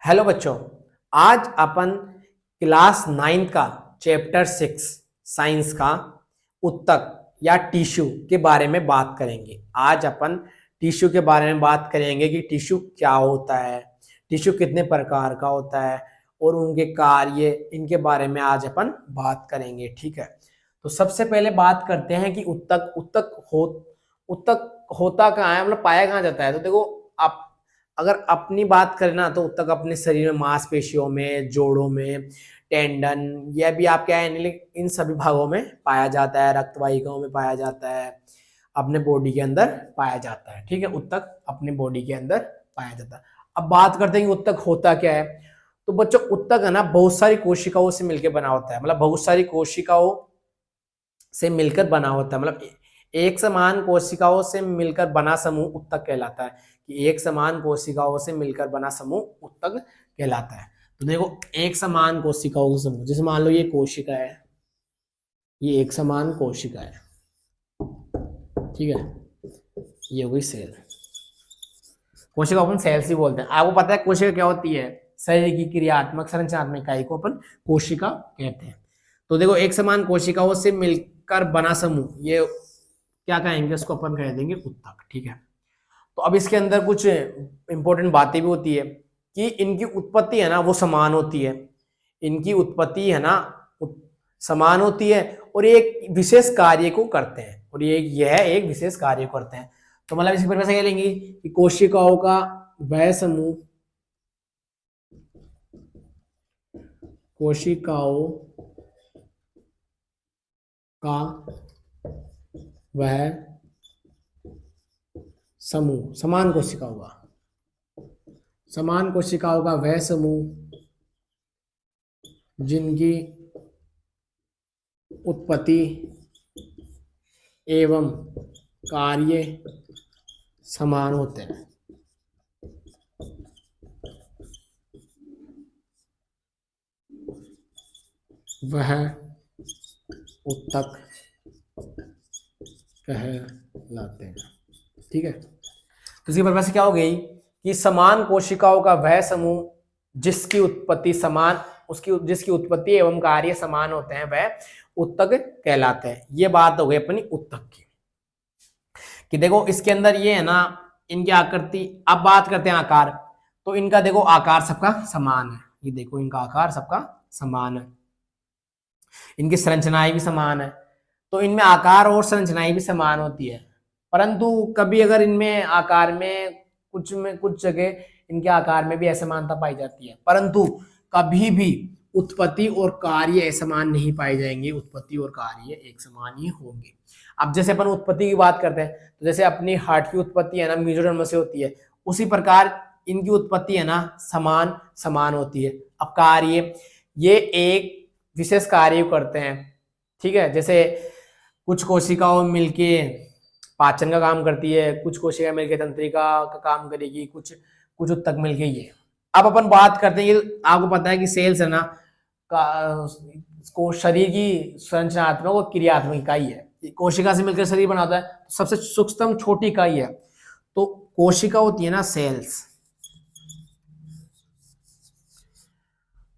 Hello बच्चों, आज अपन class 9 का चैप्टर 6 साइंस का उत्तक या टिश्यू के बारे में बात करेंगे। आज अपन टिश्यू के बारे में बात करेंगे कि टिश्यू क्या होता है, टिश्यू कितने प्रकार का होता है और उनके कार्य, इनके बारे में आज अपन बात करेंगे। ठीक है, तो सबसे पहले बात करते हैं कि उत्तक होता कहाँ है, मतलब पाया कहाँ जाता है। तो देखो, आप अगर अपनी बात करें ना तो उत्तक अपने शरीर में मांसपेशियों में, जोड़ों में, टेंडन, यह भी आप क्या है इन सभी भागों में पाया जाता है, रक्त वाहिकाओं में पाया जाता है, अपने बॉडी के अंदर पाया जाता है। ठीक है, उत्तक अपने बॉडी के अंदर पाया जाता है। अब बात करते हैं कि उत्तक होता क्या है। तो बच्चों, उत्तक है ना बहुत सारी कोशिकाओं से मिलकर बना होता है, मतलब बहुत सारी कोशिकाओं से मिलकर बना होता है, मतलब एक समान कोशिकाओं से मिलकर बना समूह उत्तक कहलाता है। कि एक समान कोशिकाओं से मिलकर बना समूह उत्तक कहलाता है। तो देखो, एक समान कोशिकाओं का समूह, जैसे मान लो ये कोशिका है, ये एक समान कोशिका है, ठीक है, ये हो गई सेल। कोशिका अपन सेल्स ही बोलते हैं। आपको पता है कोशिका क्या होती है? शरीर की क्रियात्मक संरचनात्मक इकाई को अपन कोशिका कहते हैं। तो देखो, एक समान कोशिकाओं से मिलकर बना समूह, ये क्या कहेंगे, उसको अपन कह देंगे उत्तक। ठीक है, तो अब इसके अंदर कुछ इंपॉर्टेंट बातें भी होती है कि इनकी उत्पत्ति है ना वो समान होती है, इनकी उत्पत्ति है ना समान होती है और एक विशेष कार्य को करते हैं, और यह एक विशेष कार्य को करते हैं। तो मतलब इसकी परिभाषा क्या लेंगे कि कोशिकाओं का वह समूह, कोशिकाओं का वह समूह, समान कोशिकाओं का वह समूह जिनकी उत्पत्ति एवं कार्य समान होते हैं, वह उत्तक कहलाते हैं। ठीक है, तो इसकी परिभाषा क्या हो गई कि समान कोशिकाओं का वह समूह जिसकी उत्पत्ति एवं कार्य समान होते हैं, वह उत्तक कहलाते हैं। ये बात हो गई अपनी उत्तक की। कि देखो, इसके अंदर ये है ना इनकी आकृति। अब बात करते हैं आकार। तो इनका देखो आकार सबका समान है, ये देखो इनका आकार सबका समान है, इनकी संरचनाएं भी समान है। तो इनमें आकार और संरचनाएं भी समान होती है, परंतु कभी अगर इनमें आकार में कुछ जगह इनके आकार में भी असमानता पाई जाती है, परंतु कभी भी उत्पत्ति और कार्य असमान नहीं पाए जाएंगे, उत्पत्ति और कार्य एक समान ही होंगे। अब जैसे अपन उत्पत्ति की बात करते हैं, तो जैसे अपनी हार्ट की उत्पत्ति है ना मेसोडर्म से होती है, उसी प्रकार इनकी उत्पत्ति है ना समान होती है। अब कार्य, ये एक विशेष कार्य करते हैं। ठीक है, जैसे कुछ कोशिकाओं मिलके पाचन का काम करती है, कुछ कोशिका मिलके तंत्रिका का काम करेगी, कुछ उत्तक मिलके ये। अब अपन बात करते हैं, आपको पता है कि सेल्स है ना को शरीर की संरचनात्मक और क्रियात्मक इकाई है। कोशिका से मिलकर शरीर बनाता है, तो सबसे सूक्ष्म छोटी इकाई है। तो कोशिका होती है ना सेल्स,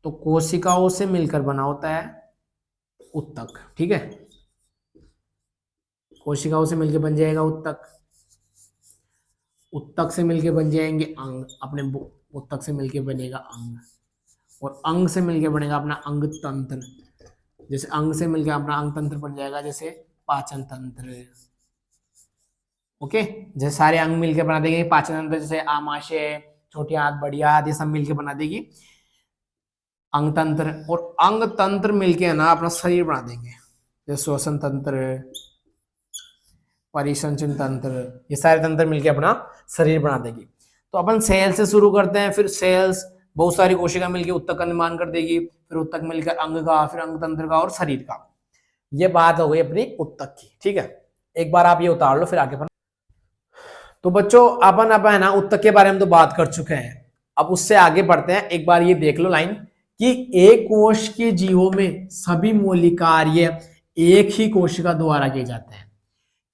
तो कोशिकाओं से मिलकर बना होता है उत्तक। ठीक है, कोशिकाओं से मिलकर बन जाएगा उत्तक, उत्तक से मिलकर बन जाएंगे अंग, अपने उत्तक से मिलकर बनेगा अंग, और अंग से मिलकर बनेगा अपना अंग तंत्र। जैसे अंग से मिलकर अपना अंग तंत्र बन जाएगा, जैसे पाचन तंत्र। ओके, जैसे सारे अंग मिलकर बना देंगे पाचन तंत्र, जैसे आमाशय, छोटी हाथ, बड़ी हाथ, ये सब मिलकर बना देगी अंग तंत्र। और अंग तंत्र मिलके ना अपना शरीर बना देंगे, जैसे श्वसन तंत्र, परिसंचन तंत्र, ये सारे तंत्र मिलके अपना शरीर बना देगी। तो अपन सेल से शुरू करते हैं, फिर सेल्स बहुत सारी कोशिका मिलके उत्तक का निर्माण कर देगी, फिर उत्तक मिलकर अंग का, फिर अंग तंत्र का और शरीर का। ये बात हो गई अपनी उत्तक की। ठीक है, एक बार आप ये उतार लो, फिर आगे बढ़ो। तो बच्चों, अपन है ना उत्तक के बारे में तो बात कर चुके हैं, अब उससे आगे बढ़ते हैं। एक बार ये देख लो लाइन कि एक कोश के जीवों में सभी मौलिक कार्य एक ही कोशिका द्वारा किए जाते हैं।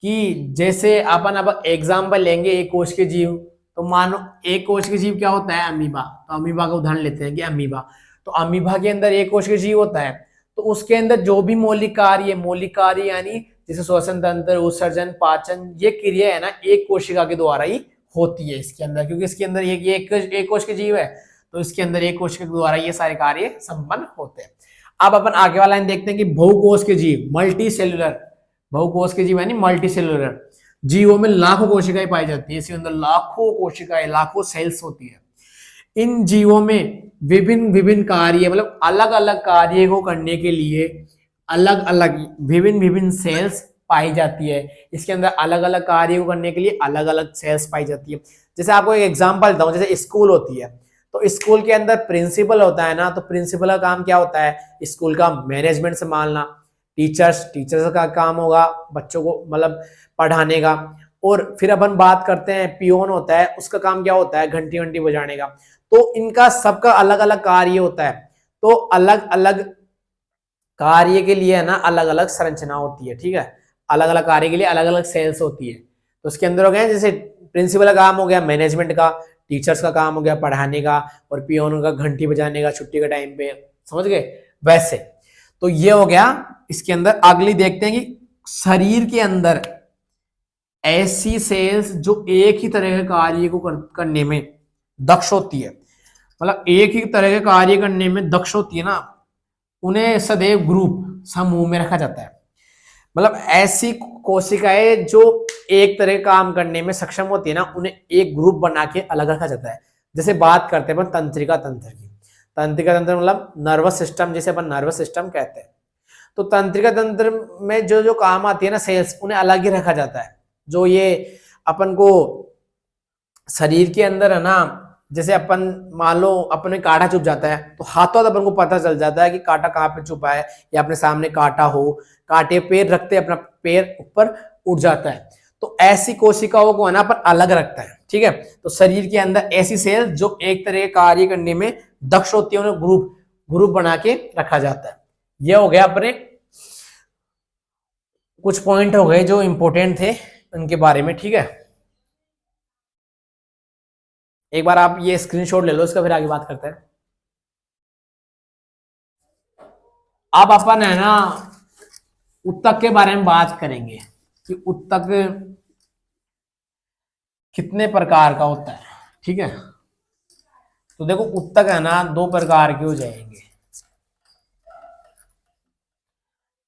कि जैसे अपन अब एग्जाम्पल लेंगे एक कोश के जीव, तो मानो एक कोशिका जीव क्या होता है, अमीबा। तो अमीबा का उदाहरण लेते हैं कि अमीबा, तो अमीबा के अंदर एक कोशिका जीव होता है, तो उसके अंदर जो भी मौलिक कार्य यानी जैसे श्वसन तंत्र, उत्सर्जन, पाचन, ये क्रिया है ना एक कोशिका के द्वारा ही होती है इसके अंदर, क्योंकि इसके अंदर एक कोशिका जीव है, तो इसके अंदर एक कोशिका के द्वारा ये सारे कार्य संपन्न होते हैं। अब अपन आगे वाला लाइन देखते हैं कि बहुकोश के जीव, मल्टी सेलुलर, बहुकोश के जीव यानी मल्टी सेलुलर जीवों में लाखों कोशिकाएं पाई जाती है, इसके अंदर लाखों कोशिकाएं, लाखों सेल्स होती है। इन जीवों में विभिन्न विभिन्न कार्य, मतलब अलग अलग कार्य को करने के लिए अलग अलग विभिन्न विभिन्न सेल्स पाई जाती है। इसके अंदर अलग अलग कार्य को करने के लिए अलग अलग सेल्स पाई जाती है। जैसे आपको एक एग्जांपल देता हूं, जैसे स्कूल होती है, तो स्कूल के अंदर प्रिंसिपल होता है ना, तो प्रिंसिपल का काम क्या होता है, स्कूल का मैनेजमेंट संभालना। टीचर्स का काम होगा बच्चों को मतलब पढ़ाने का। और फिर अपन बात करते हैं पियोन होता है, उसका काम क्या होता है, घंटी घंटी बजाने का। तो इनका सबका अलग अलग कार्य होता है, तो अलग अलग कार्य के लिए है ना अलग अलग संरचना होती है, ठीक है। अलग अलग कार्य के लिए अलग अलग सेल्स होती है। तो उसके अंदर हो गया जैसे प्रिंसिपल का काम हो गया मैनेजमेंट का, टीचर्स का काम हो गया पढ़ाने का, और पियोन का घंटी बजाने का छुट्टी के टाइम पे, समझ गए वैसे। तो ये हो गया इसके अंदर। अगली देखते हैं कि शरीर के अंदर ऐसी सेल्स जो एक ही तरह के कार्य को करने में दक्ष होती है, मतलब एक ही तरह के कार्य करने में दक्ष होती है ना, उन्हें सदैव ग्रुप समूह में रखा जाता है। मतलब ऐसी कोशिकाएं जो एक तरह के काम करने में सक्षम होती है ना, उन्हें एक ग्रुप बना के अलग रखा जाता है। जैसे बात करते हैं अपन तंत्रिका तंत्र की। तंत्रिका तंत्र मतलब नर्वस सिस्टम, जिसे अपन नर्वस सिस्टम कहते हैं। तो तंत्रिका तंत्र में जो जो काम आती है ना सेल्स, उन्हें अलग ही रखा जाता है। जो ये अपन को शरीर के अंदर है ना, जैसे अपन मान लो अपने कांटा चुभ जाता है, तो हाथों अपन को पता चल जाता है कि कांटा कहाँ पे छुपा है, या अपने सामने कांटा हो, कांटे पैर रखते अपना पैर ऊपर उठ जाता है। तो ऐसी कोशिकाओं को है ना अपन अलग रखता है, ठीक है। तो शरीर के अंदर ऐसी सेल जो एक तरह के कार्य करने में दक्ष होती है, उन्हें ग्रुप बना के रखा जाता है। ये हो गया अपने कुछ पॉइंट हो गए जो इंपॉर्टेंट थे उनके बारे में, ठीक है। एक बार आप ये स्क्रीनशॉट ले लो इसका, फिर आगे बात करते हैं। अब अपन है ना उत्तक के बारे में बात करेंगे कि उत्तक कितने प्रकार का होता है, ठीक है। तो देखो उत्तक है ना दो प्रकार के हो जाएंगे।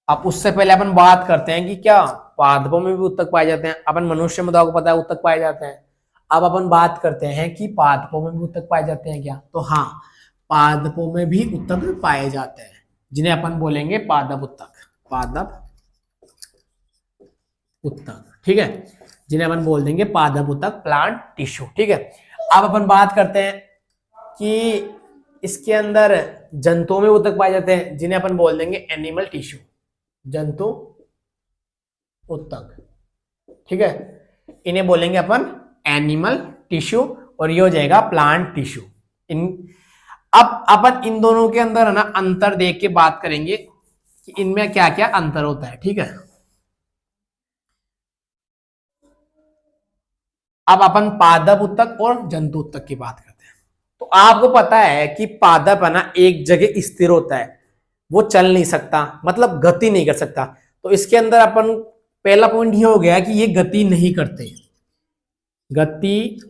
अब उससे पहले अपन बात करते हैं कि क्या पादपों में भी उत्तक पाए जाते हैं। अपन मनुष्य में तो आपको पता है उत्तक पाए जाते हैं। अब अपन बात करते हैं कि पादपों में भी उत्तक पाए जाते हैं क्या, तो हाँ पादपों में भी उत्तक पाए जाते हैं, जिन्हें अपन बोलेंगे पादप उत्तक। पादप उत्तक, ठीक है, जिन्हें अपन बोल देंगे पादप उत्तक, प्लांट टिश्यू, ठीक है। अब अपन बात करते हैं कि इसके अंदर जंतुओं में उत्तक पाए जाते हैं, जिन्हें अपन बोल देंगे एनिमल टिश्यू, जंतु उत्तक, ठीक है। इन्हें बोलेंगे अपन एनिमल टिश्यू, और ये हो जाएगा प्लांट टिश्यू। अब अपन इन दोनों के अंदर है ना अंतर देख के बात करेंगे कि इनमें क्या क्या अंतर होता है, ठीक है। अब अपन पादप उत्तक और जंतु उत्तक की बात करते हैं। तो आपको पता है कि पादप है ना एक जगह स्थिर होता है, वो चल नहीं सकता, मतलब गति नहीं कर सकता। तो इसके अंदर अपन पहला पॉइंट ये हो गया कि ये गति नहीं करते, गति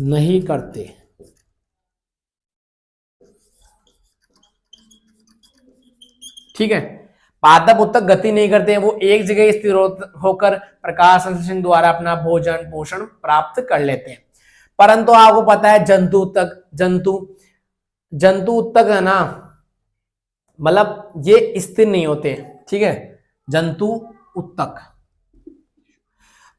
नहीं करते, ठीक है। पादप उत्तक गति नहीं करते हैं, वो एक जगह स्थिर होकर प्रकाश संश्लेषण द्वारा अपना भोजन पोषण प्राप्त कर लेते हैं। परंतु आपको पता है जंतु उत्तक, जंतु उत्तक है ना मतलब ये स्थिर नहीं होते, ठीक है, जंतु उत्तक।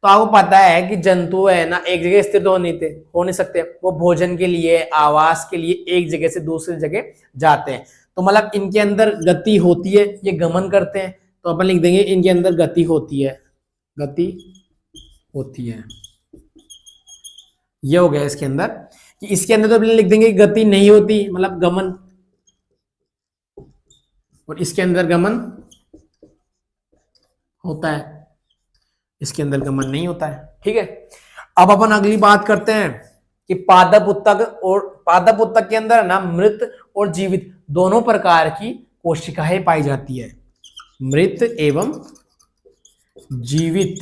तो आपको पता है कि जंतु है ना एक जगह स्थिर हो नहीं सकते, वो भोजन के लिए आवास के लिए एक जगह से दूसरी जगह जाते हैं। तो मतलब इनके अंदर गति होती है, ये गमन करते हैं, तो अपन लिख देंगे इनके अंदर गति होती है, गति होती है। ये हो गया इसके अंदर कि इसके अंदर तो अपन लिख देंगे गति नहीं होती, मतलब गमन, और इसके अंदर गमन होता है, इसके अंदर गमन नहीं होता है, ठीक है। अब अपन अगली बात करते हैं कि पादप उत्तक के अंदर ना मृत और जीवित दोनों प्रकार की कोशिकाएं पाई जाती है। मृत एवं जीवित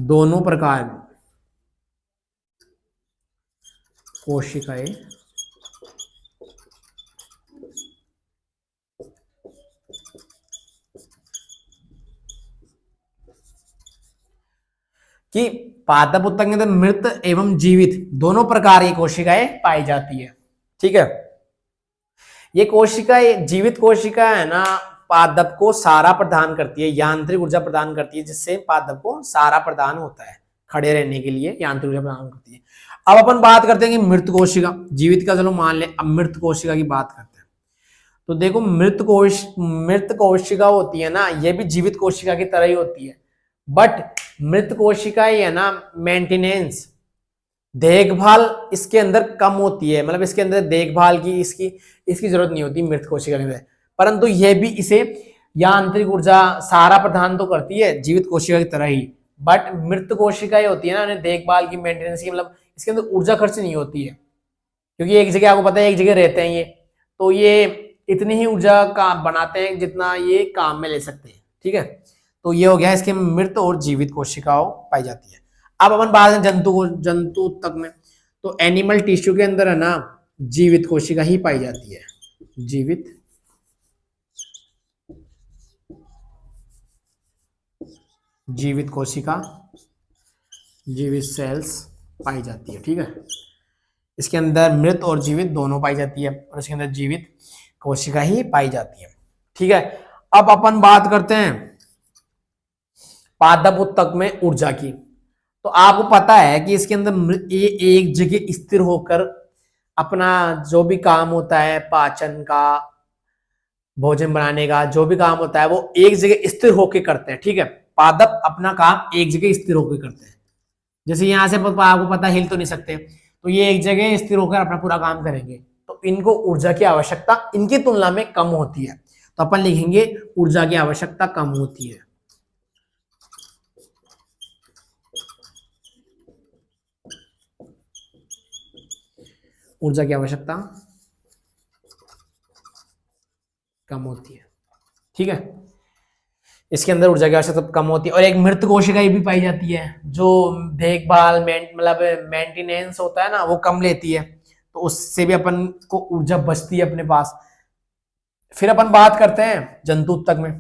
दोनों प्रकार कोशिकाएं कि पादप उत्तक के अंदर मृत एवं जीवित दोनों प्रकार की कोशिकाएं पाई जाती है। ठीक है, ये कोशिकाएं, जीवित कोशिका है ना, पादप को सारा प्रदान करती है, यांत्रिक ऊर्जा प्रदान करती है, जिससे पादप को सारा प्रदान होता है, खड़े रहने के लिए यांत्रिक ऊर्जा प्रदान करती है। अब अपन बात करते हैं कि मृत कोशिका, जीवित का चलो मान ले, अब मृत कोशिका की बात करते हैं। तो देखो मृत कोशिका होती है ना, ये भी जीवित कोशिका की तरह ही होती है, बट मृत कोशिका ही है ना, मेंटेनेंस, देखभाल इसके अंदर कम होती है, मतलब इसके अंदर देखभाल की इसकी जरूरत नहीं होती मृत कोशिका के अंदर, परंतु यह भी इसे यांत्रिक ऊर्जा सारा प्रदान तो करती है जीवित कोशिका की तरह ही, बट मृत कोशिका ही होती है ना, उन्हें देखभाल की, मेंटेनेंस की, मतलब इसके अंदर ऊर्जा खर्च नहीं होती है, क्योंकि एक जगह आपको पता है एक जगह रहते हैं ये, तो ये इतनी ही ऊर्जा का बनाते हैं जितना ये काम में ले सकते हैं। ठीक है, तो ये हो गया इसके मृत और जीवित कोशिकाओं पाई जाती है। अब अपन बात करें जंतु तक में, तो एनिमल टिश्यू के अंदर है ना जीवित कोशिका ही पाई जाती है, जीवित कोशिका, जीवित सेल्स पाई जाती है। ठीक है, इसके अंदर मृत और जीवित दोनों पाई जाती है, और इसके अंदर जीवित कोशिका ही पाई जाती है। ठीक है, अब अपन बात करते हैं पादप उत्तक में ऊर्जा की। तो आपको पता है कि इसके अंदर ये एक जगह स्थिर होकर अपना जो भी काम होता है, पाचन का, भोजन बनाने का, जो भी काम होता है वो एक जगह स्थिर होकर करते हैं। ठीक है, पादप अपना काम एक जगह स्थिर होकर करते हैं, जैसे यहां से आपको पता हिल तो नहीं सकते, तो ये एक जगह स्थिर होकर अपना पूरा काम करेंगे, तो इनको ऊर्जा की आवश्यकता इनकी तुलना में कम होती है, तो अपन लिखेंगे ऊर्जा की आवश्यकता कम होती है। ऊर्जा की आवश्यकता कम होती है। ठीक है, इसके अंदर ऊर्जा की आवश्यकता कम होती है, और एक मृत कोशिका भी पाई जाती है जो देखभाल मतलब मेंटेनेंस होता है ना वो कम लेती है, तो उससे भी अपन को ऊर्जा बचती है अपने पास। फिर अपन बात करते हैं जंतु उत्तक में।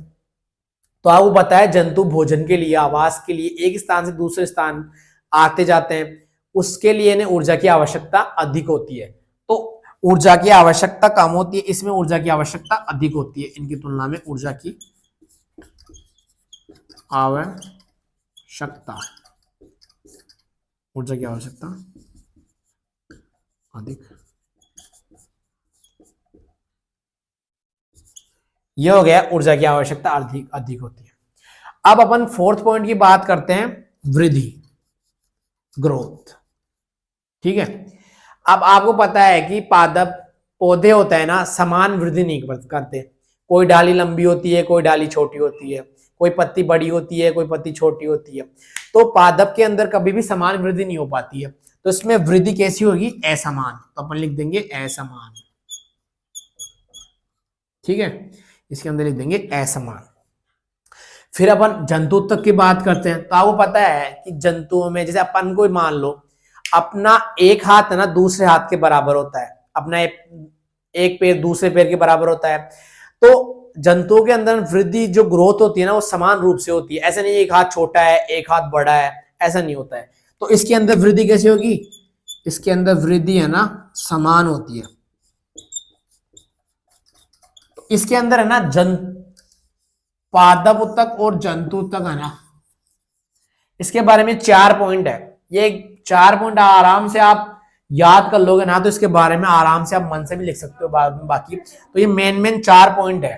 तो आपको पता है जंतु भोजन के लिए, आवास के लिए एक स्थान से दूसरे स्थान आते जाते हैं, उसके लिए इन्हें ऊर्जा की आवश्यकता अधिक होती है। तो ऊर्जा की आवश्यकता कम होती है, इसमें ऊर्जा की आवश्यकता अधिक होती है, इनकी तुलना में ऊर्जा की आवश्यकता अधिक। यह हो गया ऊर्जा की आवश्यकता अधिक होती है। अब अपन फोर्थ पॉइंट की बात करते हैं, वृद्धि, ग्रोथ। ठीक है, अब आपको पता है कि पादप पौधे होता है ना, समान वृद्धि नहीं करते, कोई डाली लंबी होती है, कोई डाली छोटी होती है, कोई पत्ती बड़ी होती है, कोई पत्ती छोटी होती है, तो पादप के अंदर कभी भी समान वृद्धि नहीं हो पाती है। तो इसमें वृद्धि कैसी होगी? असमान, तो अपन लिख देंगे असमान। ठीक है, इसके अंदर लिख देंगे असमान। फिर अपन जंतु उत्तक की बात करते हैं, तो आपको पता है कि जंतुओं में जैसे अपन को मान लो अपना एक हाथ है ना दूसरे हाथ के बराबर होता है, अपना एक पैर दूसरे पैर के बराबर होता है, तो जंतुओं के अंदर वृद्धि जो ग्रोथ होती है ना वो समान रूप से होती है, ऐसा नहीं एक हाथ छोटा है एक हाथ बड़ा है, ऐसा नहीं होता है। तो इसके अंदर वृद्धि कैसी होगी? इसके अंदर वृद्धि है ना समान होती है। इसके अंदर है ना पादप उत्तक और जंतु उत्तक है ना, इसके बारे में 4 पॉइंट है। ये 4 पॉइंट आराम से आप याद कर लोगे ना, तो इसके बारे में आराम से आप मन से भी लिख सकते हो बाद में बाकी। तो ये मेन 4 पॉइंट है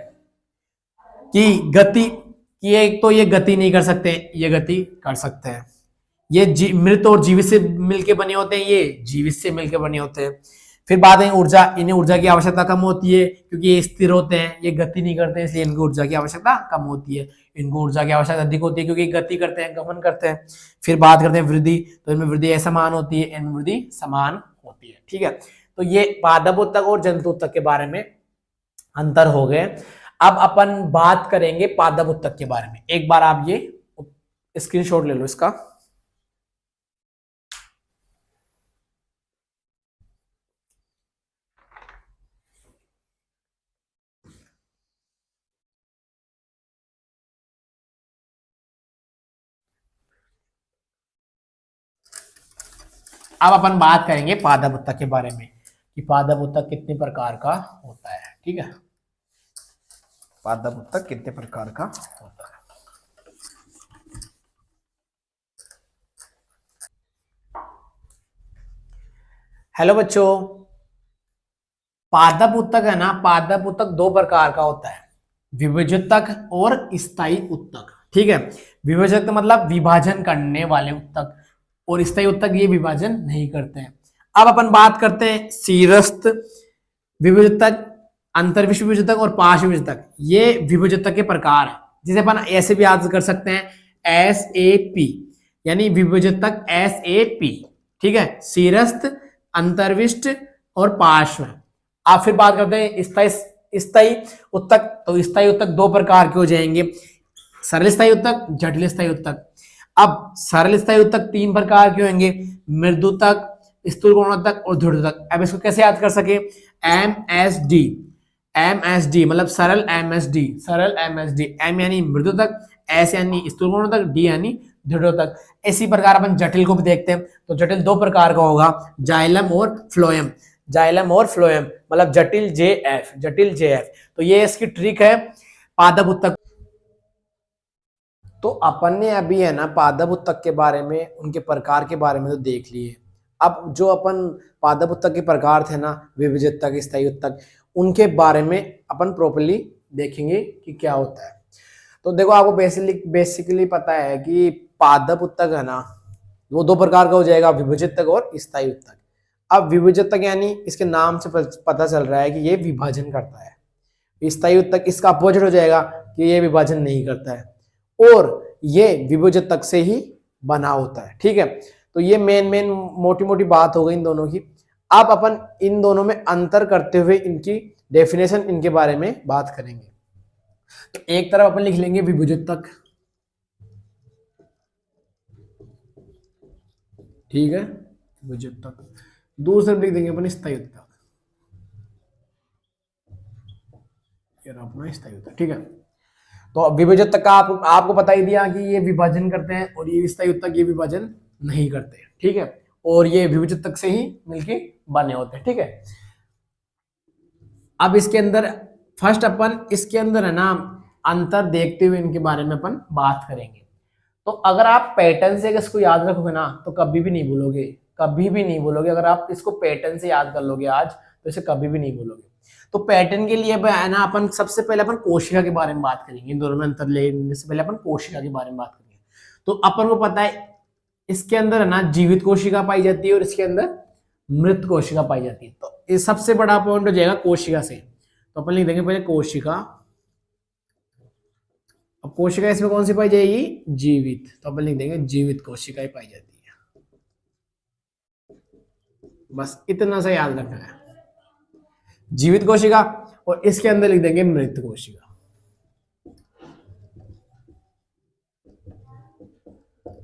कि गति की, एक तो ये गति नहीं कर सकते, ये गति कर सकते हैं, ये मृत और जीवित से मिलके बने होते हैं, ये जीवित से मिलके बने होते हैं। फिर बात है ऊर्जा, इन्हें ऊर्जा की आवश्यकता कम होती है क्योंकि ये स्थिर होते हैं, ये गति नहीं करते हैं, इसलिए इनको ऊर्जा की आवश्यकता कम होती है। इनको ऊर्जा की आवश्यकता अधिक होती है क्योंकि गति करते हैं, गमन करते हैं। फिर बात करते हैं वृद्धि, तो इनमें वृद्धि असमान होती है, इनमें वृद्धि समान होती है। ठीक है, तो ये पादप उत्तक और जंतु उत्तक के बारे में अंतर हो गए। अब अपन बात करेंगे पादप उत्तक के बारे में। एक बार आप ये स्क्रीनशॉट ले लो इसका। अब अपन बात करेंगे पादप उत्तक के बारे में कि पादप उत्तक कितने प्रकार का होता है। ठीक है, पादप उत्तक कितने प्रकार का होता है। हेलो बच्चों, पादप उत्तक है ना, पादप उत्तक दो प्रकार का होता है, विभजितक और स्थायी उत्तक। ठीक है, विभजित मतलब विभाजन करने वाले उत्तक, और स्थायी उत्तक ये विभाजन नहीं करते हैं। अब अपन बात करते हैं शीरस्थ विभजितक, अंतर्विश्व विभजितक और पार्श्व विभजितक। ये विभजितक के प्रकार है, जिसे अपन ऐसे भी याद कर सकते हैं SAP, यानी विभजितक SAP। ठीक है, शीरस्थ, अंतर्विष्ट और पार्श्व। आप फिर बात करते हैं स्थायी उत्तक। तो स्थायी उत्तक दो प्रकार के हो जाएंगे, सरल स्थायी उत्तक, जटिल स्थायी उत्तक। अब सरल स्थायी उत्तक तीन प्रकार के होंगे, मृदुतक, स्थूल कोणोत्तक और दृढ़ोत्तक। अब इसको कैसे याद कर सके, MSD मतलब सरल MSD, सरल MSD। M यानी मृदुतक, S यानी स्थूल कोणोत्तक, D यानी दृढ़ोत्तक। इसी प्रकार अपन जटिल को भी देखते हैं, तो जटिल दो प्रकार का होगा, जाइलम और फ्लोएम। जाइलम और फ्लोएम मतलब जटिल JF, जटिल JF। तो ये इसकी ट्रिक है पादप उत्तक। तो अपन ने अभी है ना पादप उत्तक के बारे में, उनके प्रकार के बारे में तो देख लिए। अब जो अपन पादप उत्तक के प्रकार थे ना, विभजितक, स्थायी उत्तक, उनके बारे में अपन प्रॉपर्ली देखेंगे कि क्या होता है। तो देखो, आपको बेसिकली पता है कि पादप उत्तक है ना, वो दो प्रकार का हो जाएगा, विभजितक और स्थायी उत्तक। अब विभजितक यानी इसके नाम से पता चल रहा है कि ये विभाजन करता है। स्थायी उत्तक इसका अपोजिट हो जाएगा कि ये विभाजन नहीं करता है, और ये विभजितक से ही बना होता है। ठीक है, तो ये मेन मोटी मोटी बात हो गई इन दोनों की। अब अपन इन दोनों में अंतर करते हुए इनकी डेफिनेशन, इनके बारे में बात करेंगे। तो एक तरफ अपन लिख लेंगे विभजितक, ठीक है, विभजितक। दूसरे लिख देंगे अपन स्थायी उत्तक, अपना स्थायी उत्तक। ठीक है, तो विभजितक का आपको बता ही दिया कि ये विभाजन करते हैं, और ये स्थायी उत्तक ये विभाजन नहीं करते। ठीक है, और ये विभजितक से ही मिलके बने होते हैं। ठीक है, अब इसके अंदर फर्स्ट अपन इसके अंदर है ना अंतर देखते हुए इनके बारे में अपन बात करेंगे। तो अगर आप पैटर्न से इसको याद रखोगे ना, तो कभी भी नहीं भूलोगे, कभी भी नहीं भूलोगे। अगर आप इसको पैटर्न से याद कर लोगे आज, तो इसे कभी भी नहीं भूलोगे। तो पैटर्न के लिए है ना, अपन सबसे पहले अपन कोशिका के बारे में बात करेंगे। इन दोनों में अंतर लेने से पहले अपन कोशिका के बारे में बात करेंगे। तो अपन को पता है इसके अंदर है ना जीवित कोशिका पाई जाती है, और इसके अंदर मृत कोशिका पाई जाती है। तो ये सबसे बड़ा पॉइंट हो जाएगा कोशिका से। तो अपन लिख देंगे पहले कोशिका। अब कोशिका इसमें कौन सी पाई जाएगी, जीवित। तो अपन लिख देंगे जीवित कोशिका ही पाई जाती है। बस इतना सा याद रखना है, जीवित कोशिका, और इसके अंदर लिख देंगे मृत कोशिका।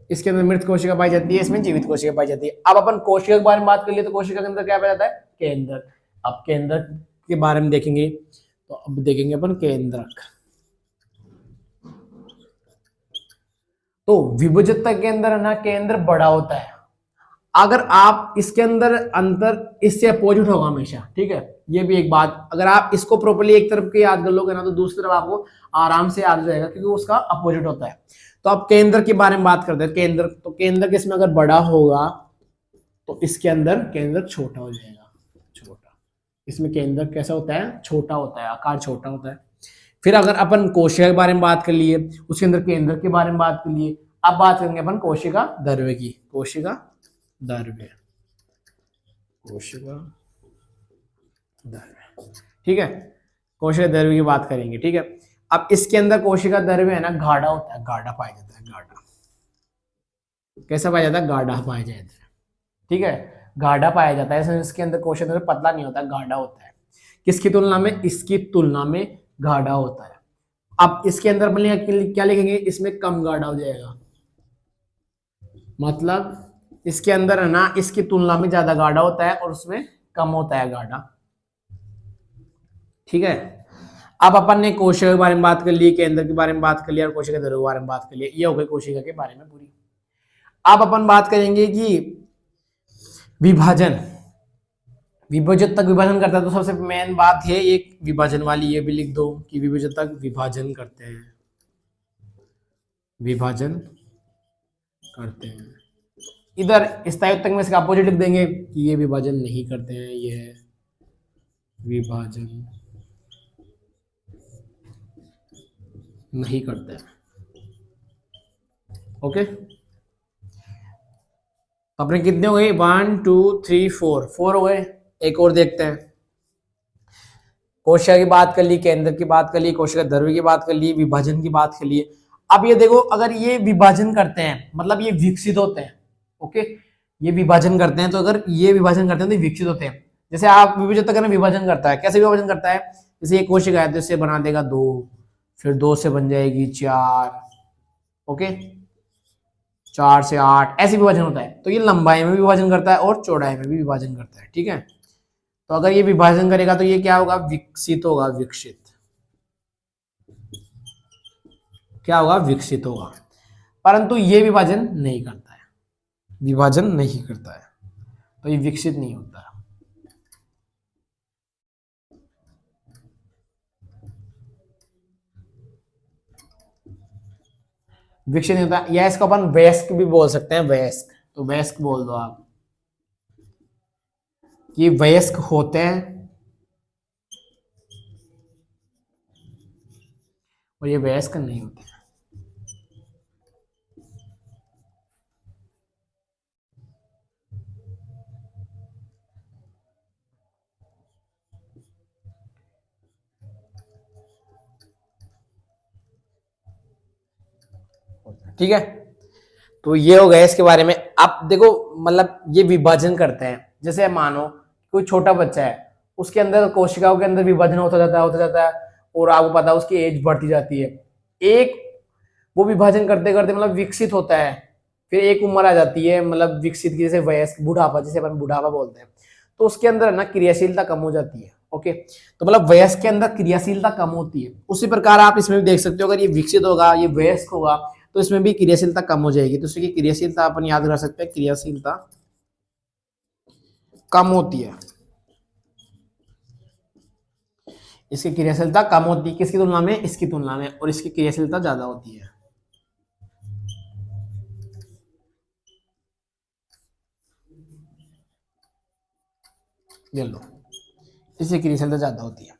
इसके अंदर मृत कोशिका पाई जाती है, इसमें जीवित कोशिका पाई जाती है। अब अपन कोशिका के बारे में बात कर लिए, तो कोशिका के अंदर क्या पाया जाता है, केंद्रक। अब केंद्रक के बारे में देखेंगे, तो अब देखेंगे अपन केंद्रक। तो विभजितक के अंदर है ना केंद्र बड़ा होता है। अगर आप इसके अंदर अंतर इससे अपोजिट होगा हमेशा। ठीक है, ये भी एक बात, अगर आप इसको प्रॉपर्ली एक तरफ के याद कर लोगे ना, तो दूसरी तरफ आपको आराम से याद हो जाएगा, क्योंकि उसका अपोजिट होता है। तो अब केंद्र के बारे में बात करते हैं। केंद्र, तो केंद्र इसमें अगर बड़ा होगा, तो इसके अंदर केंद्र छोटा हो जाएगा, छोटा। इसमें केंद्र कैसा होता है, छोटा होता है, आकार छोटा होता है। फिर अगर अपन कोशिका के बारे में बात कर लिए, उसके अंदर केंद्र के बारे में बात कर लिए। अब बात करेंगे अपन कोशिका दैर्घ्य की। कोशिका दैर्घ्य, कोशिका द्रव्य, ठीक है। कोशिका द्रव्य की बात करेंगे, ठीक है। अब इसके अंदर कोशिका द्रव्य है ना, गाढ़ा होता है, गाढ़ा पाया जाता है, गाढ़ा। कैसा पाया जाता है? गाढ़ा पाया जाता है, ठीक है। गाढ़ा पाया जाता है, इसके अंदर कोशिका द्रव्य पतला नहीं होता, गाढ़ा होता है। किसकी तुलना में? इसकी तुलना में गाढ़ा होता है। अब इसके अंदर अपन क्या लिखेंगे? इसमें कम गाढ़ा हो जाएगा, मतलब इसके अंदर है ना, इसकी तुलना में ज्यादा गाढ़ा होता है और उसमें कम होता है गाढ़ा, ठीक है। अब अपन ने कोशिका के बारे में बात कर ली, केंद्र के बारे में बात कर लिया और कोशिका द्रव्य के बारे में बात कर लिया, ये हो गई कोशिका के बारे में पूरी। अब अपन बात करेंगे कि विभाजन, विभाजक विभाजन करता है, तो सबसे मेन बात है एक विभाजन वाली, ये भी लिख दो कि विभाजक विभाजन करते हैं, विभाजन करते हैं। इधर स्थायित्वक में इसका अपोजिट लिख देंगे कि ये विभाजन नहीं करते हैं, ये है विभाजन नहीं करते हैं, ओके। अपने कितने हो गए? 1 2 3 4 हो गए। एक और देखते हैं। कोशिका की बात कर ली, केंद्र की बात कर ली, कोशिका द्रव्य की बात कर ली, विभाजन की बात कर ली। अब ये देखो, अगर ये विभाजन करते हैं मतलब ये विकसित होते हैं, ओके। ये विभाजन करते हैं, तो अगर ये विभाजन करते हैं तो विकसित होते हैं। जैसे आप विभाजन करना, विभाजन करता है, कैसे विभाजन करता है? जैसे ये कोशिका है तो इसे बना देगा 2, फिर 2 से बन जाएगी 4, ओके, 4 से 8, ऐसे विभाजन होता है। तो ये लंबाई में भी विभाजन करता है और चौड़ाई में भी विभाजन करता है, ठीक है। तो अगर ये विभाजन करेगा तो ये क्या होगा? विकसित होगा, विकसित। क्या होगा? विकसित होगा। परंतु ये विभाजन नहीं करता है, विभाजन नहीं करता है, तो ये विकसित नहीं होता है। विकसित नहीं होता, या इसको अपन वयस्क भी बोल सकते हैं, वयस्क। तो वयस्क बोल दो आप, ये वयस्क होते हैं और ये वयस्क नहीं होते हैं। ठीक है, तो ये हो गया इसके बारे में। आप देखो, मतलब ये विभाजन करते हैं। जैसे मानो कोई छोटा बच्चा है, उसके अंदर कोशिकाओं के अंदर विभाजन होता जाता है और आपको पता है उसकी एज बढ़ती जाती है। एक वो विभाजन करते करते मतलब विकसित होता है, फिर एक उम्र आ जाती है मतलब विकसित की, जैसे वयस्क, बुढ़ापा, जैसे अपन बुढ़ापा बोलते हैं। तो उसके अंदर ना क्रियाशीलता कम हो जाती है, ओके। तो मतलब वयस्क के अंदर क्रियाशीलता कम होती है। उसी प्रकार आप इसमें भी देख सकते हो, अगर ये विकसित होगा, ये वयस्क होगा, तो इसमें भी क्रियाशीलता कम हो जाएगी। तो इसकी क्रियाशीलता अपन याद कर सकते हैं, क्रियाशीलता कम होती है। इसकी क्रियाशीलता कम होती है किसकी तुलना में? इसकी तुलना में, और इसकी क्रियाशीलता ज्यादा होती है। ले लो, इसकी क्रियाशीलता ज्यादा होती है।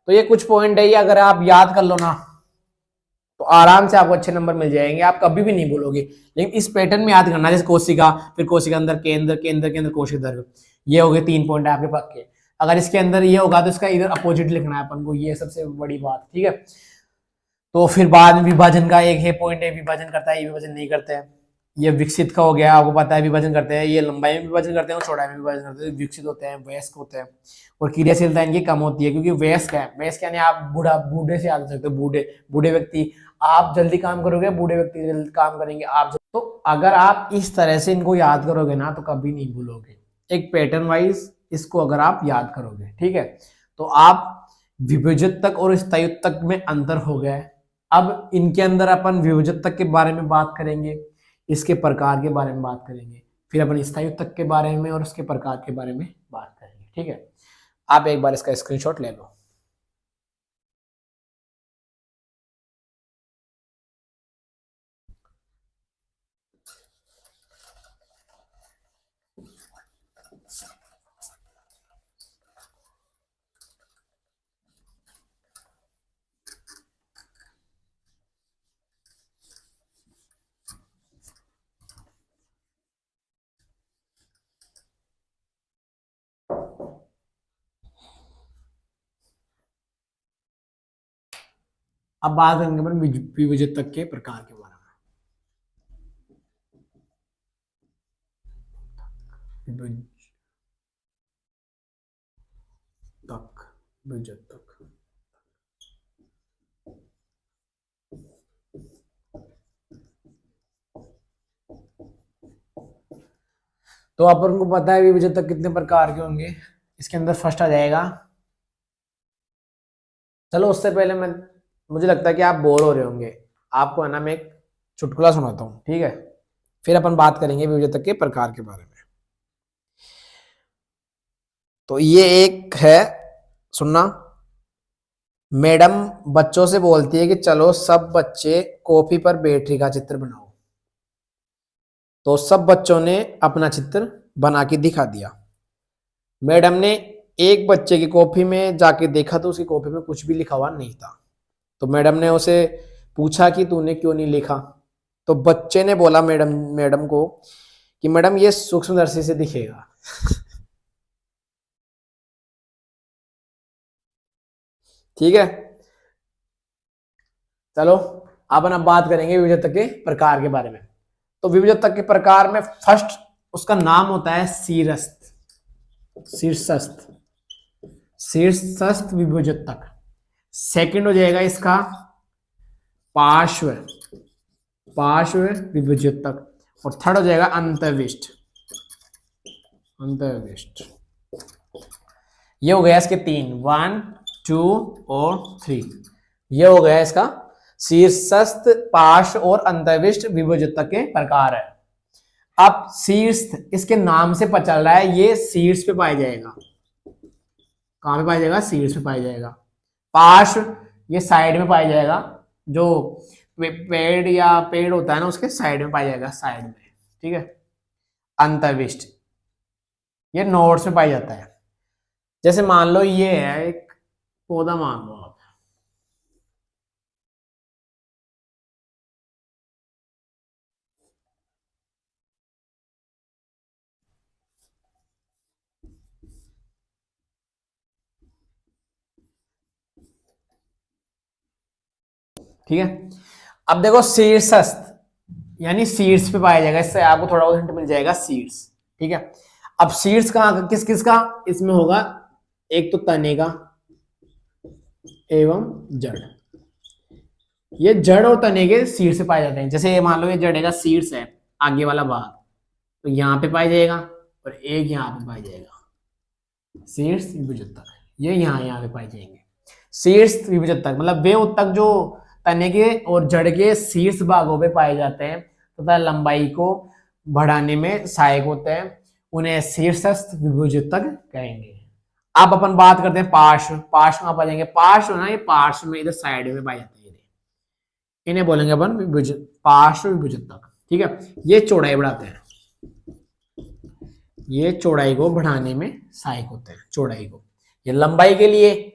तो ये कुछ पॉइंट है, ये अगर आप याद कर लो ना तो आराम से आपको अच्छे नंबर मिल जाएंगे, आप कभी भी नहीं भूलोगे। लेकिन इस पैटर्न में याद करना, जैसे कोशिका, फिर कोशिका अंदर केंद्र, केंद्र के अंदर कोशिका द्रव्य, ये हो गए 3 पॉइंट आपके पक्के। अगर इसके अंदर ये होगा तो इसका इधर अपोजिट लिखना है अपन को, ये सबसे बड़ी बात, ठीक है। तो फिर बाद में विभाजन का एक है पॉइंट है, विभाजन करता है, ये विभाजन नहीं करते हैं। ये विकसित का हो गया, आपको पता है विभाजन करते हैं, ये लंबाई में विभाजन करते हैं और चौड़ाई में विभाजन करते हैं, विकसित होते हैं, वयस्क होते हैं। और क्रियाशीलता इनकी कम होती है, क्योंकि वयस्क है, वयस्क यानी आप बूढ़े से याद कर सकते हो, बूढ़े बूढ़े व्यक्ति आप जल्दी काम करोगे, बूढ़े व्यक्ति जल्दी काम करेंगे आप तो अगर आप इस तरह से इनको याद करोगे ना तो कभी नहीं भूलोगे, एक पैटर्न वाइज इसको अगर आप याद करोगे, ठीक है। तो आप विभजित तक और स्थायित्व तक में अंतर हो गया है। अब इनके अंदर अपन विभजित तक के बारे में बात करेंगे, इसके प्रकार के बारे में बात करेंगे, फिर अपन स्थायित्व तक के बारे में और उसके प्रकार के बारे में बात करेंगे, ठीक है। आप एक बार इसका स्क्रीनशॉट ले लो। अब बात करेंगे अपन विभुजतक के प्रकार के बारे में। विभुजतक तो अपन को पता है विभुजतक कितने प्रकार के होंगे। इसके अंदर फर्स्ट आ जाएगा, चलो उससे पहले मुझे लगता है कि आप बोर हो रहे होंगे, आपको है ना मैं एक चुटकुला सुनाता हूँ, ठीक है, फिर अपन बात करेंगे विभुजतक के प्रकार के बारे में। तो ये एक है, सुनना। मैडम बच्चों से बोलती है कि चलो सब बच्चे कॉपी पर बैटरी का चित्र बनाओ। तो सब बच्चों ने अपना चित्र बना के दिखा दिया। मैडम ने एक बच्चे की कॉपी में जाके देखा तो उसकी कॉपी में कुछ भी लिखा हुआ नहीं था। तो मैडम ने उसे पूछा कि तूने क्यों नहीं लिखा। तो बच्चे ने बोला मैडम को कि मैडम ये सूक्ष्मदर्शी से दिखेगा। ठीक है, चलो अपन अब बात करेंगे विभुजतक के प्रकार के बारे में। तो विभुजतक के प्रकार में फर्स्ट उसका नाम होता है शीर्षस्थ। शीर्षस्थ, शीर्षस्थ विभुजतक। सेकंड हो जाएगा इसका पार्श्व, पार्श्व विभुजतक। और थर्ड हो जाएगा अंतर्विष्ट, अंतर्विष्ट। ये हो गया इसके तीन, 1 2 और 3। ये हो गया इसका शीर्षस्थ, पार्श्व और अंतर्विष्ट विभुजतक के प्रकार है। अब शीर्ष इसके नाम से पता चल रहा है ये शीर्ष पे पाया जाएगा। कहां पे पाया जाएगा? शीर्ष पे पाया जाएगा। पार्श्व ये साइड में पाया जाएगा, जो पेड़ या पेड़ होता है ना उसके साइड में पाया जाएगा, साइड में। ठीक है। अंतर्विष्ट ये नोड्स में पाया जाता है। जैसे मान लो ये है एक पौधा, मान लो आप, ठीक है। अब देखो शीर्षस्थ यानी शीर्ष पे पाया जाएगा, इससे आपको थोड़ा बहुत हिंट मिल जाएगा, शीर्ष। ठीक है। अब शीर्ष कहां, किस किस का इसमें होगा? एक तो तने का एवं जड़। ये जड़ और तने के शीर्ष पे पाए जाते हैं। जैसे मान लो ये जड़ का शीर्ष है, आगे वाला भाग, तो यहाँ पे पाया जाएगा और एक यहाँ पे पाया जाएगा। शीर्ष विभुजतक ये यहाँ पे पाए जाएंगे। शीर्ष विभुजतक मतलब वे उत्तक जो तने के और जड़ के शीर्ष भागों पे पाए जाते हैं तथा लंबाई को बढ़ाने में सहायक होते हैं, उन्हें शीर्षस्थ विभुजतक कहेंगे। अब अपन बात करते हैं पार्श्व। पार्श्व कहां पाए जाएंगे? पार्श्व ना, ये पार्श्व में इधर साइड में पाए जाते हैं, इन्हें बोलेंगे अपन पार्श्व विभुजतक। ठीक है। ये चौड़ाई बढ़ाते हैं, ये चौड़ाई को बढ़ाने में सहायक होते हैं, चौड़ाई को। ये लंबाई के लिए,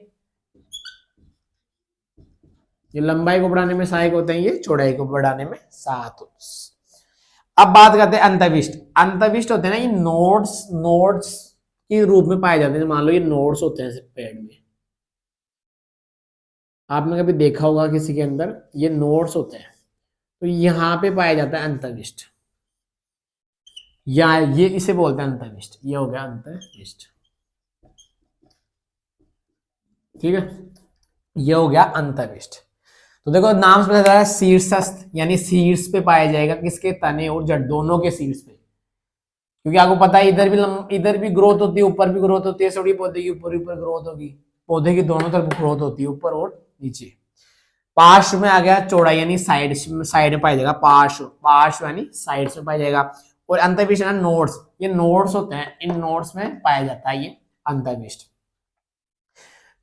ये लंबाई को बढ़ाने में सहायक होते हैं, ये चौड़ाई को बढ़ाने में सहायक। अब बात करते हैं अंतर्विष्ट। अंतर्विष्ट होते हैं ना, ये नोड्स, नोड्स के रूप में पाए जाते हैं। मान लो ये नोड्स होते हैं पेड़ में, आपने कभी देखा होगा किसी के अंदर ये नोड्स होते हैं, तो यहाँ पे पाया जाता है अंतर्विष्ट, या ये इसे बोलते हैं अंतर्विष्ट। ये हो गया अंतर्विष्ट। ठीक है, ये हो गया अंतर्विष्ट। तो देखो नाम से पता चल रहा है शीर्षस्थ यानी शीर्ष पे पाया जाएगा, किसके? तने और जड़ दोनों के शीर्ष पे। क्योंकि आपको पता है इधर भी ग्रोथ होती है, ऊपर भी ग्रोथ होती है, सभी पौधे की ऊपर ग्रोथ होगी, पौधे की दोनों तरफ ग्रोथ होती है, ऊपर और नीचे। पार्श्व में आ गया चौड़ाई यानी साइड, साइड में पाया जाएगा। पार्श्व, पार्श्व यानी साइड में पाया जाएगा। और अंतर्विष्ट नोड्स, ये नोड्स होते हैं, इन नोड्स में पाया जाता है ये अंतर्विष्ट।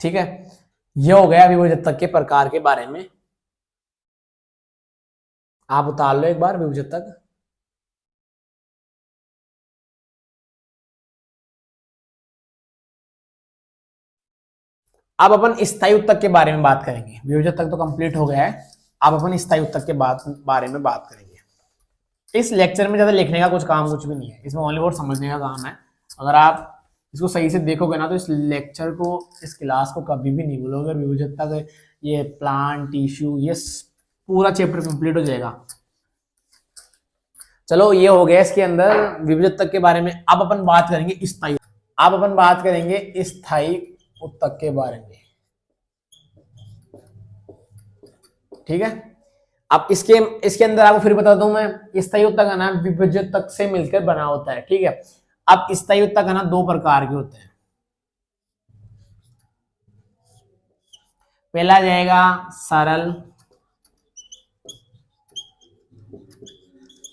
ठीक है, ये हो गया विभुजतक के प्रकार के बारे में। आप उतार लो एक बार विभुजतक। अब अपन स्थायी उत्तक के बारे में बात करेंगे। विभुजतक तो कंप्लीट हो गया है, अब अपन स्थायी उत्तक के बारे में बात करेंगे। इस लेक्चर में ज्यादा लिखने का कुछ भी नहीं है, इसमें ओनली और समझने का काम है। अगर आप इसको सही से देखोगे ना तो इस लेक्चर को, इस क्लास को कभी भी नहीं भूलोगे। विभुजतक ये प्लांट टिश्यू, ये पूरा चैप्टर कंप्लीट हो जाएगा। चलो ये हो गया इसके अंदर विभजित ऊतक के बारे में। अब अपन बात करेंगे स्थायी, अब अपन बात करेंगे स्थायी ऊतक के बारे में, ठीक है। अब इसके अंदर आपको फिर बता दूं मैं, स्थायी ऊतक है ना विभजित ऊतक से मिलकर बना होता है, ठीक है। अब स्थायी ऊतक है ना दो प्रकार के होते हैं। पहला जाएगा सरल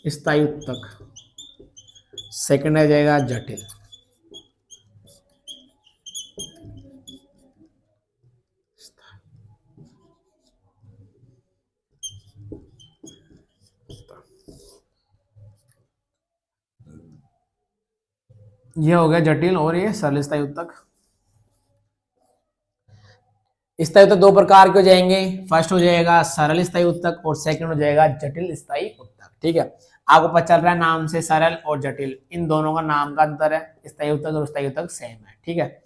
स्थायी ऊतक, सेकंड आ जाएगा जटिल। ये हो गया जटिल और ये सरल स्थायी ऊतक। स्थायी ऊतक दो प्रकार के हो जाएंगे, फर्स्ट हो जाएगा सरल स्थायी ऊतक और सेकंड हो जाएगा जटिल स्थायी ऊतक, ठीक है। आपको पता चल रहा है नाम से सरल और जटिल, इन दोनों का नाम का अंतर है, स्थायी ऊतक और स्थायी ऊतक सेम है, ठीक है।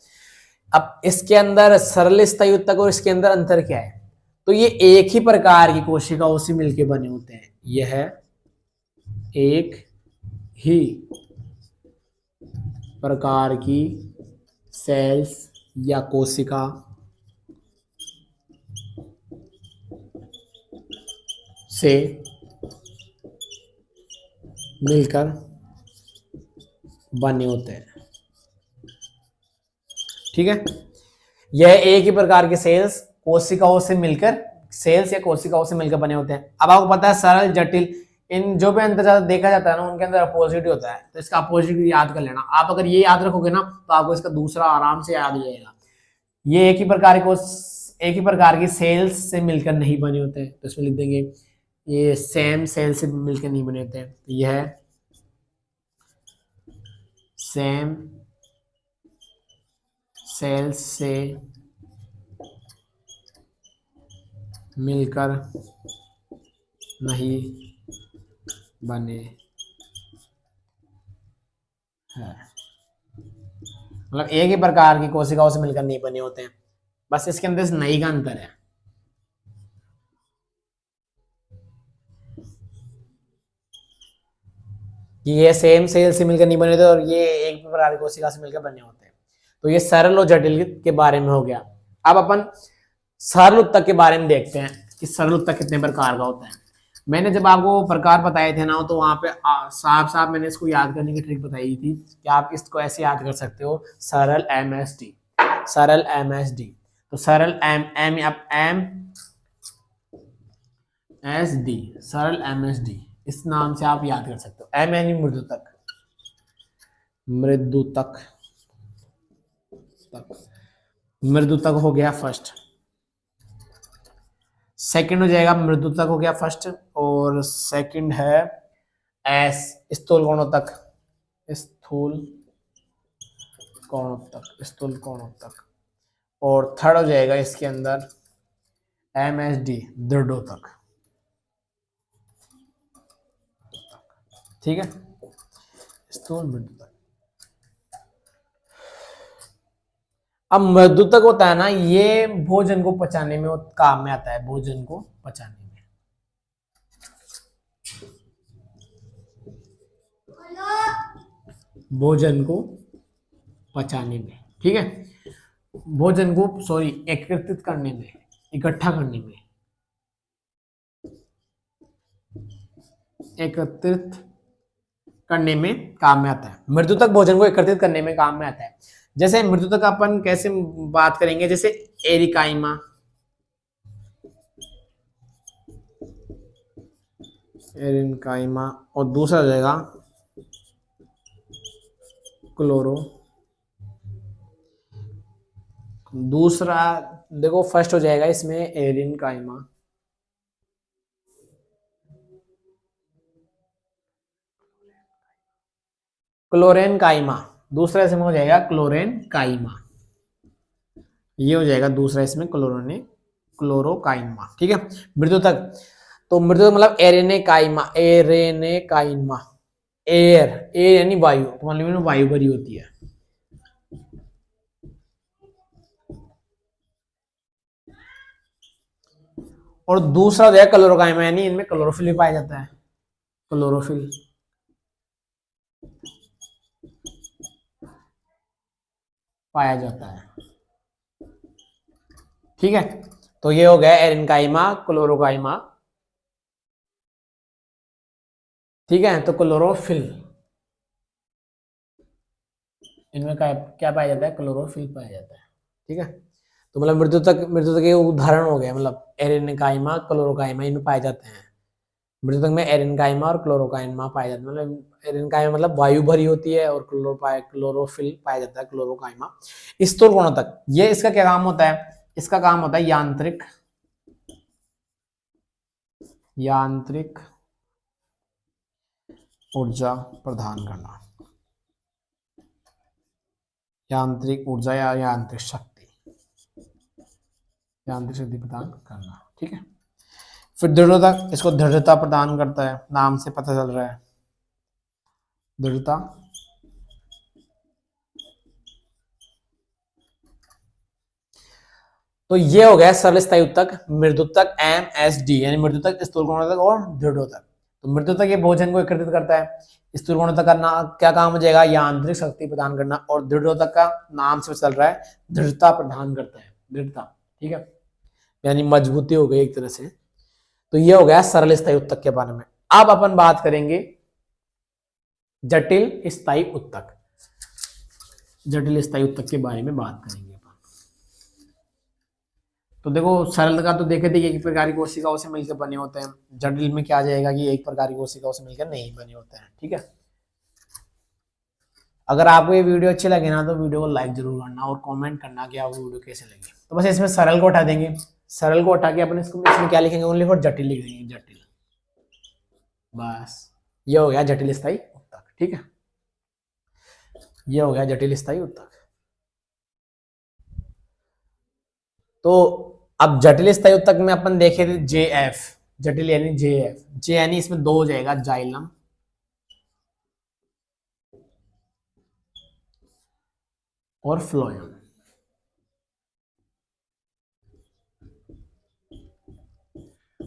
अब इसके अंदर सरल स्थायी ऊतक और इसके अंदर अंतर क्या है, तो ये एक ही प्रकार की कोशिकाओं से मिलकर बने होते हैं। यह एक ही प्रकार की सेल्स या कोशिका से मिलकर बने होते हैं, ठीक है। यह एक ही प्रकार के सेल्स कोशिकाओं से मिलकर, सेल्स या कोशिकाओं से मिलकर बने होते हैं। अब आपको पता है सरल जटिल, इन जो भी अंतर ज्यादा देखा जाता है ना उनके अंदर अपोजिट होता है, तो इसका अपोजिट याद कर लेना। आप अगर ये याद रखोगे ना तो आपको इसका दूसरा आराम से याद हो जाएगा। ये एक ही प्रकार की सेल्स से मिलकर नहीं बने होते हैं, तो इसमें लिख देंगे ये सेम सेल से मिलकर नहीं बने होते हैं, तो यह सेम सेल्स से मिलकर नहीं बने हैं, मतलब एक ही प्रकार की कोशिकाओं से मिलकर नहीं बने होते हैं, बस इसके अंदर इस नहीं का अंतर है। ये सेम सेल से मिलकर नहीं बने होते और ये एक प्रकार की कोशिका से मिलकर बने होते हैं। तो ये सरल और जटिल के बारे में हो गया। अब अपन सरल ऊतक के बारे में देखते हैं कि सरल ऊतक कितने प्रकार का होता है। मैंने जब आपको प्रकार बताए थे ना तो वहां पे साफ साफ मैंने इसको याद करने की ट्रिक बताई थी कि आप इसको ऐसे याद कर सकते हो, सरल MSD, सरल MSD। तो सरल MSD, सरल MSD, इस नाम से आप याद कर सकते हो। M यानी मृदुतक, मृदुतक, मृदुतक हो गया फर्स्ट। सेकंड हो जाएगा मृदुतक हो गया फर्स्ट, और सेकंड है S स्थूल कोणोत्तक, स्थूल कोणोत्तक, स्थूल कोणोत्तक। और थर्ड हो जाएगा इसके अंदर MSD दृढ़ोत्तक, ठीक है, स्थूल मृदुतक। अब मृदुतक होता है ना, ये भोजन को पचाने में काम में आता है, भोजन को पचाने में। भोजन को पचाने में, ठीक है, भोजन को एकत्रित करने में, इकट्ठा करने में, एकत्रित करने में काम में आता है। मृदुतक भोजन को एकत्रित करने में काम में आता है। जैसे मृदुतक अपन कैसे बात करेंगे, जैसे एरिकाइमा, एरिकाइमा, और दूसरा हो जाएगा क्लोरो। दूसरा देखो फर्स्ट हो जाएगा इसमें एरिकाइमा, क्लोरेन काइमा, दूसरा इसमें हो जाएगा क्लोरेन काइमा, ये हो जाएगा दूसरा इसमें क्लोरोकाइमा, ठीक है। मृदुतक, तो मृदुतक मतलब एरेने काइमा, एरेने काइमा, एयर यानी वायु, तो मतलब वायु भरी होती है। और दूसरा जो है क्लोरोकाइमा, यानी इनमें क्लोरोफिल भी पाया जाता है, क्लोरोफिल पाया जाता है। ठीक है, तो ये हो गया एरेनकाइमा, क्लोरोकाइमा। ठीक है, तो क्लोरोफिल, इनमें क्या पाया जाता है, क्लोरोफिल पाया जाता है। ठीक है, तो मतलब मृत्यु तक ये उदाहरण हो गया, मतलब एरेनकाइमा, क्लोरोकाइमा इनमें पाए जाते हैं। मृत्यु तक में एरेनकाइमा और क्लोरोकाइमा पाए जाते हैं, मतलब एरेनकाइमा मतलब वायु भरी होती है, और क्लोरोफिल पाया जाता है, क्लोरोकाइमा। स्थूल कोणों तक, ये इसका क्या काम होता है, इसका काम होता है यांत्रिक ऊर्जा प्रदान करना, यांत्रिक ऊर्जा या यांत्रिक शक्ति प्रदान करना। ठीक है, फिर दृढ़ता, इसको दृढ़ता प्रदान करता है, नाम से पता चल रहा है, दृढ़ता। तो ये हो गया सरल स्थायी उत्तक, मृदुतक MSD, यानी मृदुतक, स्थूल कोणों तक और दृढ़ोतक। तो मृदुतक ये भोजन को एकत्रित करता है, स्थूल कोणों का क्या काम हो जाएगा, यांत्रिक शक्ति प्रदान करना, और दृढ़ोतक का नाम से चल रहा है, दृढ़ता प्रदान करता है, दृढ़ता। ठीक है, यानी मजबूती हो गई एक तरह से। तो ये हो गया सरल स्थायी उत्तक के बारे में। अब अपन बात करेंगे जटिल स्थायी उत्तक, जटिल स्थायी उत्तक के बारे में बात करेंगे। तो देखो, सरल का तो देखे थे एक प्रकार की कोशिकाओं से मिलकर बने होते हैं, जटिल में क्या आ जाएगा कि एक प्रकार की कोशिकाओं से मिलकर नहीं बने होते हैं। ठीक है, अगर आपको ये वीडियो अच्छी लगे ना, तो वीडियो को लाइक जरूर करना और कमेंट करना कि आपको वीडियो कैसे लगी। तो बस इसमें सरल को हटा देंगे, सरल को हटा के अपन इसमें क्या लिखेंगे, ओनली फॉर जटिल लिख देंगे, जटिल। बस ये हो गया जटिल स्थायी उत्तक। ठीक है, ये हो गया जटिल स्थायी उत्तक। तो अब जटिल स्थायी उत्तक में अपन देखे थे JF, जटिल यानी JF, जे यानी इसमें दो हो जाएगा, जाइलम और फ्लोएम।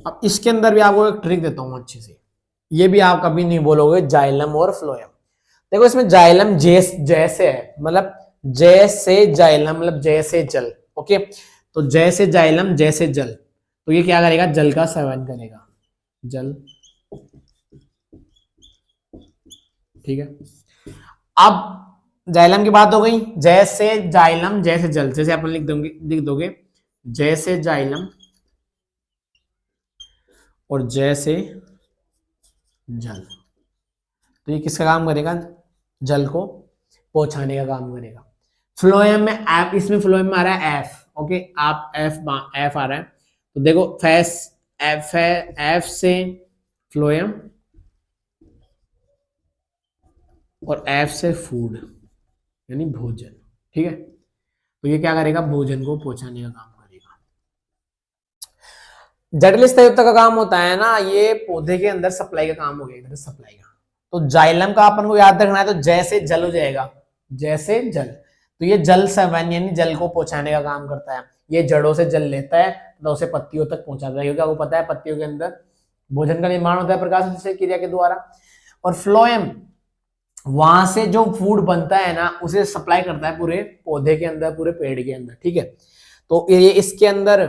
अब इसके अंदर भी आपको एक ट्रिक देता हूं अच्छी से, ये भी आप कभी नहीं बोलोगे जाइलम और फ्लोएम। देखो, इसमें जाइलम जैसे है, मतलब जैसे जाइलम मतलब जैसे जल। ओके, तो जैसे जाइलम जैसे जल, तो ये क्या करेगा, जल का सेवन करेगा, जल। ठीक है, अब जाइलम की बात हो गई, जैसे जाइलम जैसे जल, जैसे अपन लिख दोगे जैसे जाइलम और जैसे जल, तो ये किसका काम करेगा, जल को पहुंचाने का काम करेगा। फ्लोएम में एफ, इसमें फ्लोएम में आ रहा है एफ। ओके, आप एफ आ रहा है, तो देखो एफ से फ्लोएम और एफ से फूड यानी भोजन। ठीक है, तो ये क्या करेगा, भोजन को पहुंचाने का काम करेगा। जटिल स्थायी उत्तक का काम होता है ना, ये पौधे के अंदर सप्लाई का काम हो गया, इधर सप्लाई का। तो जाइलम का अपन को याद रखना है, तो जैसे जल हो जाएगा, जैसे जल। तो ये जल सेवन यानी जल को पहुंचाने का काम करता है, ये जड़ों से जल लेता है तो उसे पत्तियों तक पहुंचाता है, क्योंकि आपको पता है पत्तियों के अंदर भोजन का निर्माण होता है प्रकाश क्रिया के द्वारा। और फ्लोएम वहां से जो फूड बनता है ना, उसे सप्लाई करता है पूरे पौधे के अंदर, पूरे पेड़ के अंदर। ठीक है, तो ये इसके अंदर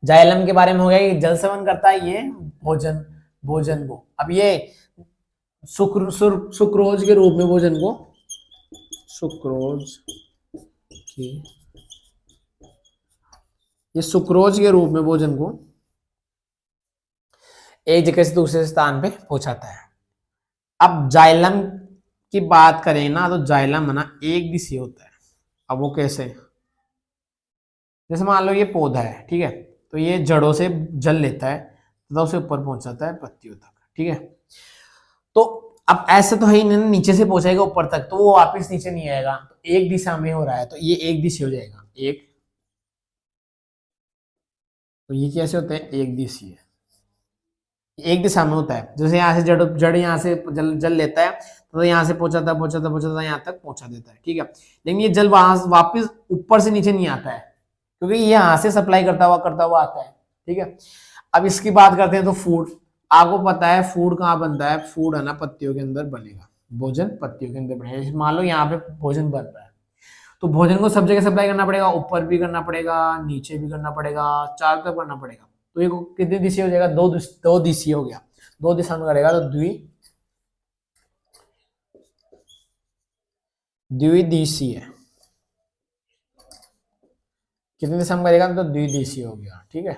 जाइलम के बारे में हो गया, ये जल सेवन करता है, ये भोजन को। अब ये सुक्रोज के रूप में भोजन को, ये सुक्रोज के रूप में भोजन को एक जगह से दूसरे स्थान पे पहुंचाता है। अब जाइलम की बात करें ना, तो जाइलम है ना एक दिशीय होता है। अब वो कैसे, जैसे मान लो ये पौधा है, ठीक है, तो ये जड़ों से जल लेता है तथा उसे ऊपर पहुंचाता है पत्तियों तक। ठीक है, तो अब ऐसे तो है ही नहीं, नीचे से पहुंचाएगा ऊपर तक, तो वो वापस नीचे नहीं आएगा, तो एक दिशा में हो रहा है, तो ये एक दिशा हो जाएगा, एक। तो ये कैसे होता है, एक दिशीय, एक दिशा में होता है। जैसे यहाँ से जड़ यहाँ से जल लेता है, तो यहाँ से पहुंचाता यहाँ तक पहुंचा देता है। ठीक है, लेकिन ये जल वहां वापस ऊपर से नीचे नहीं आता है, क्योंकि ये यहाँ से सप्लाई करता हुआ आता है। ठीक है, अब इसकी बात करते हैं तो फूड, आपको पता है फूड कहाँ बनता है, फूड है ना पत्तियों के अंदर बनेगा, भोजन पत्तियों के अंदर बनेगा। मान लो यहाँ पे भोजन बन रहा है, तो भोजन को सब जगह सप्लाई करना पड़ेगा, ऊपर भी करना पड़ेगा, नीचे भी करना पड़ेगा, चारों तरफ करना पड़ेगा। तो ये कितनी दिशीय हो जाएगा, दो दिशीय हो गया, दो दिशा में करेगा तो द्विदिशीय, कितनी दिशा में करेगा तो द्विदिशीय हो गया। ठीक है,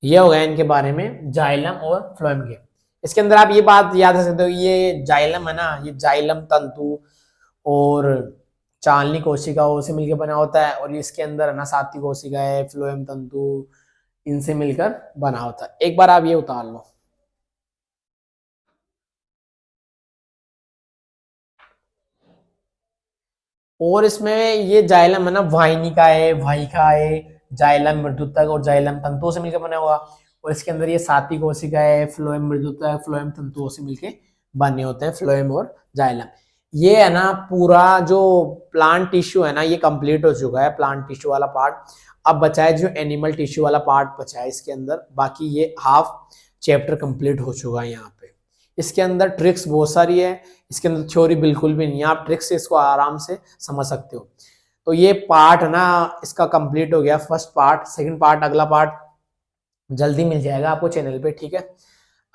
ये हो गया इनके बारे में जाइलम और फ्लोएम के। इसके अंदर आप ये बात याद रख सकते हो, ये जाइलम है ना, ये जाइलम तंतु और चालनी कोशिकाओं से मिलकर बना होता है, और इसके अंदर है ना साती कोशिका है, फ्लोएम तंतु, इनसे मिलकर बना होता है। एक बार आप ये उतार लो। और इसमें ये जाइलम है ना वाहिनिका है, वाहिका है, जाइलम मृदुतक और जाइलम तंतुओं से मिलकर बना हुआ, और इसके अंदर ये साती कोशिका है, फ्लोएम मृदुतक, फ्लोएम तंतुओं से मिलकर बने होते हैं फ्लोएम और जाइलम। ये है ना पूरा जो प्लांट टिश्यू है ना ये कंप्लीट हो चुका है, प्लांट टिश्यू वाला पार्ट। अब बचा है जो एनिमल टिश्यू वाला पार्ट बचा है इसके अंदर, बाकी ये हाफ चैप्टर कंप्लीट हो चुका है यहाँ पे। इसके अंदर ट्रिक्स बहुत सारी है, इसके अंदर थ्योरी बिल्कुल भी नहीं है, आप ट्रिक्स से इसको आराम से समझ सकते हो। तो ये पार्ट है ना इसका कंप्लीट हो गया, फर्स्ट पार्ट। सेकंड पार्ट, अगला पार्ट जल्दी मिल जाएगा आपको चैनल पे। ठीक है,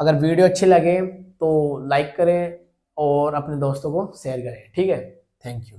अगर वीडियो अच्छी लगे तो लाइक करें और अपने दोस्तों को शेयर करें। ठीक है, थैंक यू।